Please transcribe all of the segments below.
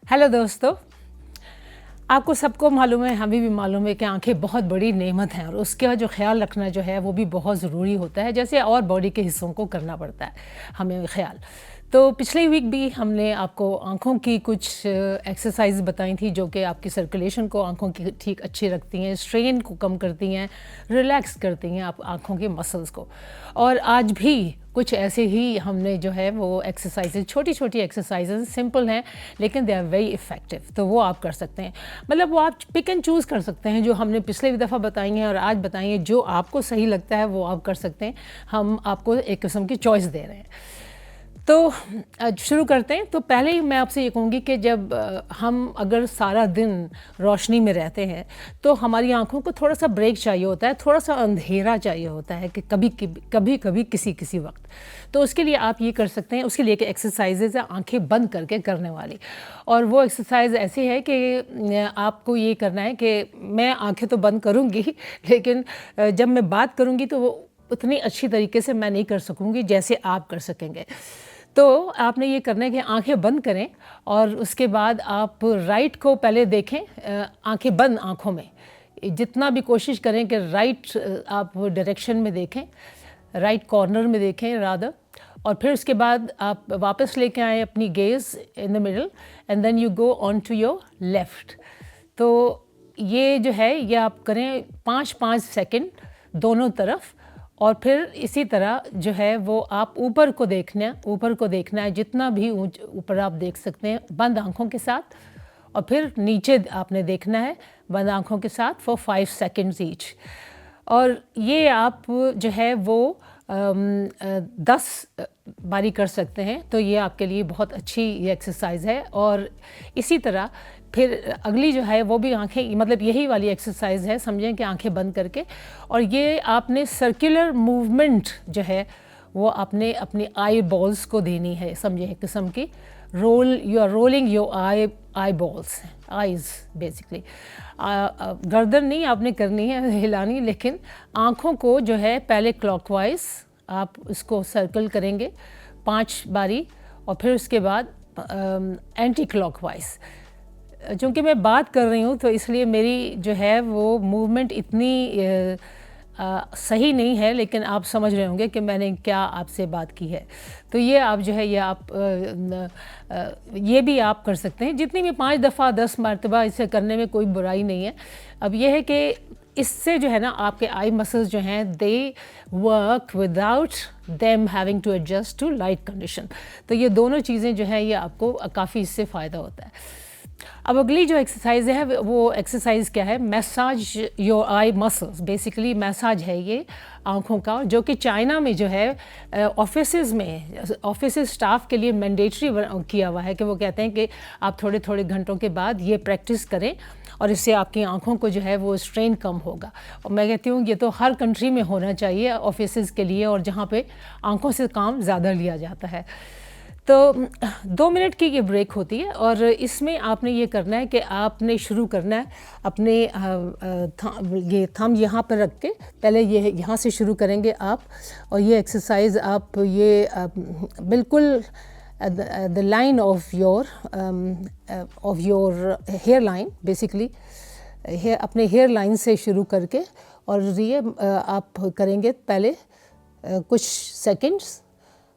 Hello दोस्तों, आपको सबको मालूम है, हमें भी मालूम है कि आंखें बहुत बड़ी नेमत हैं और उसका जो ख्याल रखना जो है वो भी बहुत ज़रूरी होता है, जैसे और बॉडी के हिस्सों को करना पड़ता है हमें ख्याल। तो पिछले वीक भी हमने आपको आँखों की कुछ एक्सरसाइज बताई थी जो कि आपकी सर्कुलेशन को आँखों की ठीक अच्छी रखती हैं, स्ट्रेन को कम करती हैं, रिलैक्स करती हैं आप आँखों के मसल्स को। और आज भी कुछ ऐसे ही हमने जो है वो एक्सरसाइजेज, छोटी छोटी एक्सरसाइजेज सिंपल हैं लेकिन दे आर वेरी इफ़ेक्टिव, तो वो आप कर सकते हैं। मतलब वो आप पिक एंड चूज़ कर सकते हैं, जो हमने पिछले दफ़ा बताई हैं और आज बताई हैं, जो आपको सही लगता है वो आप कर सकते हैं। हम आपको एक किस्म की चॉइस दे रहे हैं। तो शुरू करते हैं। तो पहले ही मैं आपसे ये कहूँगी कि जब हम अगर सारा दिन रोशनी में रहते हैं तो हमारी आंखों को थोड़ा सा ब्रेक चाहिए होता है, थोड़ा सा अंधेरा चाहिए होता है कि कभी कभी किसी वक्त। तो उसके लिए आप ये कर सकते हैं, उसके लिए कि एक्सरसाइजेज है आंखें बंद करके करने वाली। और वो एक्सरसाइज ऐसी है कि आपको ये करना है कि मैं आंखें तो बंद करूँगी लेकिन जब मैं बात करूँगी तो वो उतनी अच्छी तरीके से मैं नहीं कर सकूँगी जैसे आप कर सकेंगे। तो आपने ये करना है कि आंखें बंद करें और उसके बाद आप राइट को पहले देखें, आंखें बंद आंखों में जितना भी कोशिश करें कि राइट आप डायरेक्शन में देखें, राइट कॉर्नर में देखें रादर। और फिर उसके बाद आप वापस लेके आए अपनी gaze in the middle and then you go on to your left. तो ये जो है ये आप करें 5-5 सेकंड दोनों तरफ। और फिर इसी तरह जो है वो आप ऊपर को देखना है जितना भी ऊपर आप देख सकते हैं बंद आंखों के साथ। और फिर नीचे आपने देखना है बंद आंखों के साथ फॉर 5 सेकंड्स ईच। और ये आप जो है वो 10 बारी कर सकते हैं, तो ये आपके लिए बहुत अच्छी ये एक्सरसाइज है। और इसी तरह फिर अगली जो है वो भी आंखें, मतलब यही वाली एक्सरसाइज है, समझें कि आंखें बंद करके। और ये आपने सर्कुलर मूवमेंट जो है वो आपने अपनी आई बॉल्स को देनी है, समझें एक किस्म की you are rolling your eyeballs, eyes basically. गर्दन नहीं आपने करनी है हिलानी, लेकिन आँखों को जो है पहले क्लॉकवाइज आप उसको सर्कल करेंगे 5 बारी और फिर उसके बाद एंटी क्लॉकवाइज। चूँकि मैं बात कर रही हूँ तो इसलिए मेरी जो है वो मूवमेंट इतनी सही नहीं है, लेकिन आप समझ रहे होंगे कि मैंने क्या आपसे बात की है। तो ये आप जो है ये आप ये भी आप कर सकते हैं जितनी भी 5 दफ़ा 10 मरतबा, इसे करने में कोई बुराई नहीं है। अब ये है कि इससे जो है ना आपके आई मसल्स जो हैं they work without them having to adjust to light condition. तो ये दोनों चीज़ें जो हैं ये आपको काफ़ी इससे फ़ायदा होता है। अब अगली जो एक्सरसाइज है वो एक्सरसाइज क्या है, massage your eye muscles. Basically massage है ये आँखों का, जो कि चाइना में जो है ऑफिस स्टाफ के लिए मैंडेटरी किया हुआ है कि वो कहते हैं कि आप थोड़े थोड़े घंटों के बाद ये प्रैक्टिस करें और इससे आपकी आँखों को जो है वो स्ट्रेन कम होगा। और मैं कहती हूँ ये तो हर कंट्री में होना चाहिए ऑफिस के लिए, और जहाँ पे आँखों से काम ज़्यादा लिया जाता है। तो 2 मिनट की ये ब्रेक होती है और इसमें आपने ये करना है कि आपने शुरू करना है अपने ये थंब यहाँ पर रख के, पहले ये यहाँ से शुरू करेंगे आप। और ये एक्सरसाइज आप ये बिल्कुल the line of your hairline, basically अपने हेयर लाइन से शुरू करके, और ये आप करेंगे पहले कुछ सेकंड्स।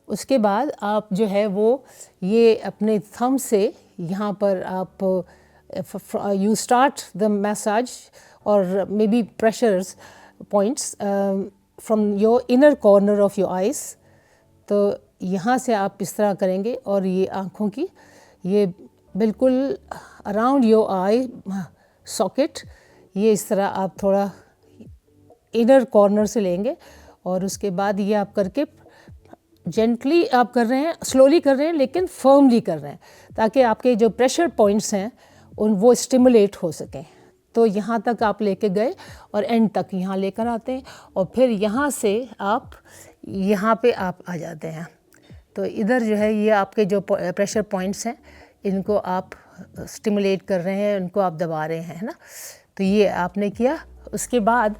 उसके बाद आप जो है वो ये अपने थंब से यहाँ पर आप यू स्टार्ट द मैसाज और may be pressures points from your inner corner of your eyes. तो यहाँ से आप इस तरह करेंगे और ये आँखों की ये बिल्कुल अराउंड योर आई सॉकेट, ये इस तरह आप थोड़ा इनर कॉर्नर से लेंगे। और उसके बाद ये आप करके जेंटली आप कर रहे हैं, स्लोली कर रहे हैं लेकिन फर्मली कर रहे हैं, ताकि आपके जो प्रेशर पॉइंट्स हैं वो स्टिमुलेट हो सकें। तो यहाँ तक आप लेके गए और एंड तक यहाँ लेकर आते हैं और फिर यहाँ से आप यहाँ पे आप आ जाते हैं। तो इधर जो है ये आपके जो प्रेशर पॉइंट्स हैं इनको आप स्टिमुलेट कर रहे हैं, इनको आप दबा रहे हैं, है ना। तो ये आपने किया। उसके बाद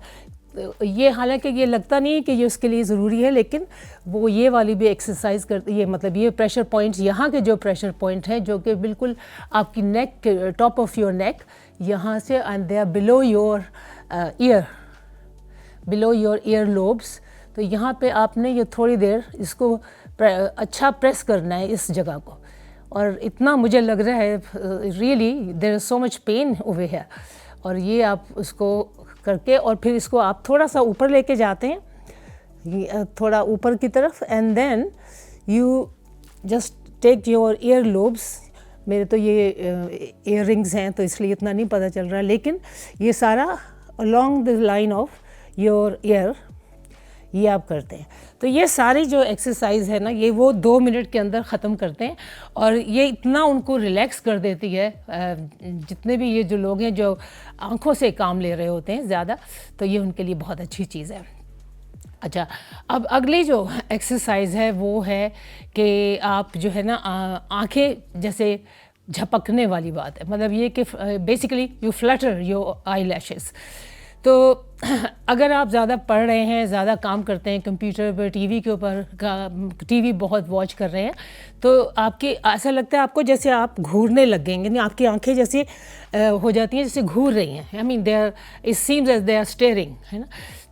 ये हालांकि ये लगता नहीं है कि ये उसके लिए ज़रूरी है, लेकिन वो ये वाली भी एक्सरसाइज करती है। मतलब ये प्रेशर पॉइंट्स, यहाँ के जो प्रेशर पॉइंट हैं जो कि बिल्कुल आपकी neck, top of your neck, यहाँ से, and they are below your ear, below your earlobes. तो यहाँ पे आपने ये थोड़ी देर इसको अच्छा प्रेस करना है इस जगह को, और इतना मुझे लग रहा है really there is so much pain over here, और ये आप उसको करके और फिर इसको आप थोड़ा सा ऊपर लेके जाते हैं, थोड़ा ऊपर की तरफ, and then you just take your earlobes. मेरे तो ये ईयर रिंग्स हैं तो इसलिए इतना नहीं पता चल रहा, लेकिन ये सारा along the line of your year ये आप करते हैं। तो ये सारी जो एक्सरसाइज है ना, ये वो 2 मिनट के अंदर ख़त्म करते हैं, और ये इतना उनको रिलैक्स कर देती है। जितने भी ये जो लोग हैं जो आँखों से काम ले रहे होते हैं ज़्यादा, तो ये उनके लिए बहुत अच्छी चीज़ है। अच्छा, अब अगली जो एक्सरसाइज है वो है कि आप जो है ना आँखें जैसे झपकने वाली बात है, मतलब ये कि basically you Flutter your eye lashes. तो अगर आप ज़्यादा पढ़ रहे हैं, ज़्यादा काम करते हैं कंप्यूटर पर, टीवी के ऊपर, टीवी बहुत वॉच कर रहे हैं, तो आपकी ऐसा लगता है आपको जैसे आप घूरने लगेंगे, यानी आपकी आंखें जैसे हो जाती हैं जैसे घूर रही हैं। I mean they are, it seems as they are staring, है ना।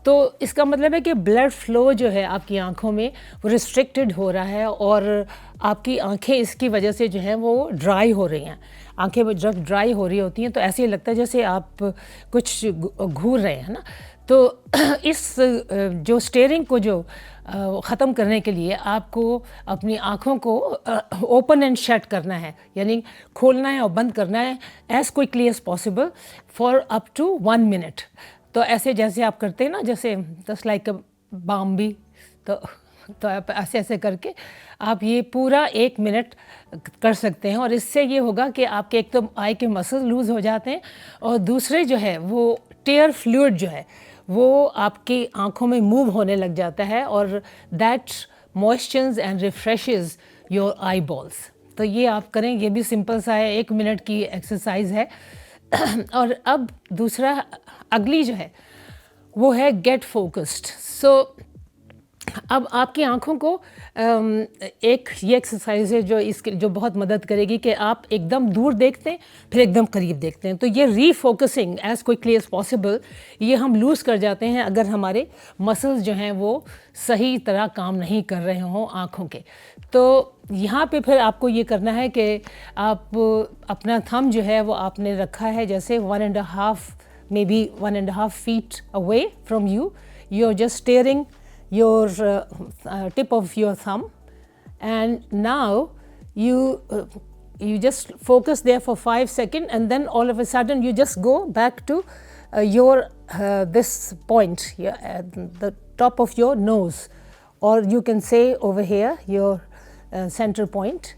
तो इसका मतलब है कि ब्लड फ्लो जो है आपकी आंखों में वो रिस्ट्रिक्टेड हो रहा है, और आपकी आंखें इसकी वजह से जो हैं वो ड्राई हो रही हैं। आंखें जब ड्राई हो रही होती हैं तो ऐसे ही लगता है जैसे आप कुछ घूर रहे हैं ना। तो इस जो स्टेयरिंग को जो ख़त्म करने के लिए आपको अपनी आँखों को ओपन एंड शट करना है, यानी खोलना है और बंद करना है as quickly as possible for up to 1 minute. तो ऐसे जैसे आप करते हैं ना, जैसे जस्ट लाइक अ बाम्बी, तो आप ऐसे ऐसे करके आप ये पूरा 1 मिनट कर सकते हैं, और इससे ये होगा कि आपके एक तो आई के मसल्स लूज़ हो जाते हैं, और दूसरे जो है वो टेयर फ्लूइड जो है वो आपकी आँखों में मूव होने लग जाता है, और that moistures and refreshes your I balls. तो ये आप करें, ये भी सिंपल सा है, 1 मिनट की एक्सरसाइज है। और अब दूसरा, अगली जो है वो है गेट फोकस्ड। सो अब आपकी आँखों को एक ये एक्सरसाइज है जो इसके जो बहुत मदद करेगी कि आप एकदम दूर देखते हैं फिर एकदम करीब देखते हैं। तो ये रीफोकसिंग एज़ क्विकली एज़ पॉसिबल ये हम लूज़ कर जाते हैं अगर हमारे मसल्स जो हैं वो सही तरह काम नहीं कर रहे हों आँखों के। तो यहाँ पे फिर आपको ये करना है कि आप अपना थंब जो है वो आपने रखा है जैसे 1.5 maybe 1.5 feet away from you. You're just staring your tip of your thumb, and now you just focus there for 5 seconds, and then all of a sudden you just go back to your this point, the top of your nose, or you can say over here your center point.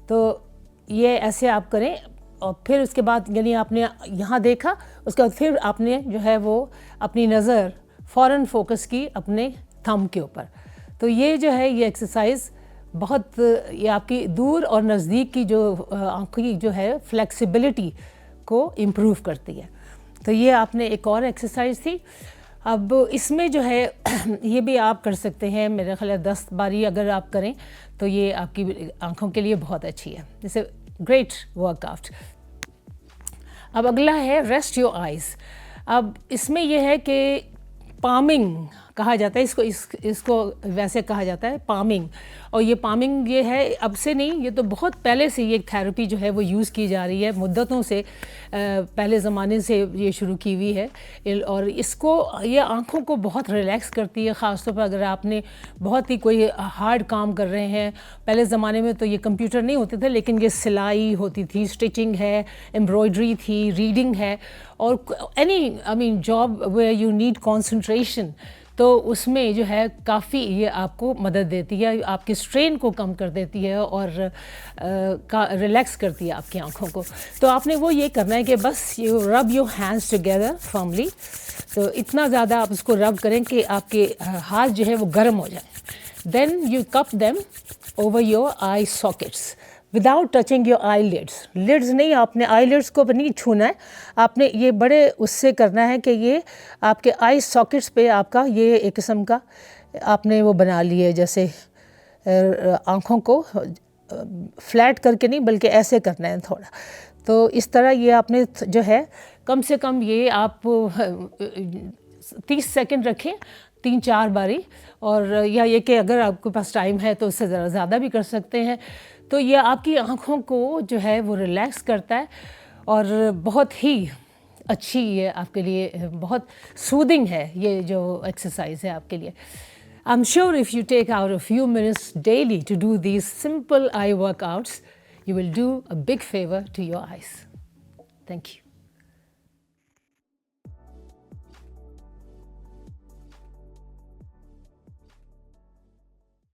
तो ये ऐसे आप करें, और फिर उसके बाद यानी आपने यहाँ देखा, उसके बाद फिर आपने जो है वो अपनी नज़र फ़ौरन फोकस की अपने थंब के ऊपर। तो ये जो है ये एक्सरसाइज बहुत, ये आपकी दूर और नज़दीक की जो आँखों की जो है फ्लेक्सिबिलिटी को इम्प्रूव करती है। तो ये आपने एक और एक्सरसाइज थी। अब इसमें जो है ये भी आप कर सकते हैं, मेरे ख्याल 10 बारी अगर आप करें तो ये आपकी आँखों के लिए बहुत अच्छी है, जैसे ग्रेट वर्कआउट। अब अगला है रेस्ट योर आइज़। अब इसमें यह है कि पामिंग कहा जाता है इसको वैसे कहा जाता है पामिंग, और ये पामिंग ये है अब से नहीं, ये तो बहुत पहले से ये थेरेपी जो है वो यूज़ की जा रही है, मुद्दतों से पहले ज़माने से ये शुरू की हुई है। और इसको ये आँखों को बहुत रिलैक्स करती है, ख़ासतौर पर अगर आपने बहुत ही कोई हार्ड काम कर रहे हैं। पहले ज़माने में तो ये कंप्यूटर नहीं होते थे, लेकिन ये सिलाई होती थी, स्टिचिंग है, एम्ब्रॉयडरी थी, रीडिंग है, और any I mean job where you need concentration, तो उसमें जो है काफ़ी ये आपको मदद देती है, आपके स्ट्रेन को कम कर देती है और रिलैक्स करती है आपकी आँखों को। तो आपने वो ये करना है कि बस you rub your hands together firmly. तो इतना ज़्यादा आप उसको रब करें कि आपके हाथ जो है वो गर्म हो जाए। Then you cup them over your eye sockets. Without touching your eyelids. Lids नहीं, आपने आई लिड्स को नहीं छूना है, आपने ये बड़े उससे करना है कि ये आपके आई सॉकेट्स पे आपका ये एक किस्म का आपने वो बना लिए है, जैसे आँखों को फ्लैट करके नहीं बल्कि ऐसे करना है थोड़ा। तो इस तरह ये आपने जो है कम से कम ये आप 30 सेकंड रखें 3-4 बारी, और या ये कि अगर आपके पास टाइम है तो उससे ज़रा ज़्यादा भी कर सकते हैं। तो ये आपकी आँखों को जो है वो रिलैक्स करता है और बहुत ही अच्छी ये आपके लिए बहुत सूदिंग है ये जो एक्सरसाइज है आपके लिए। I'm sure if you take out a few minutes daily to do these simple eye workouts, you will do a big favor to your eyes. Thank you.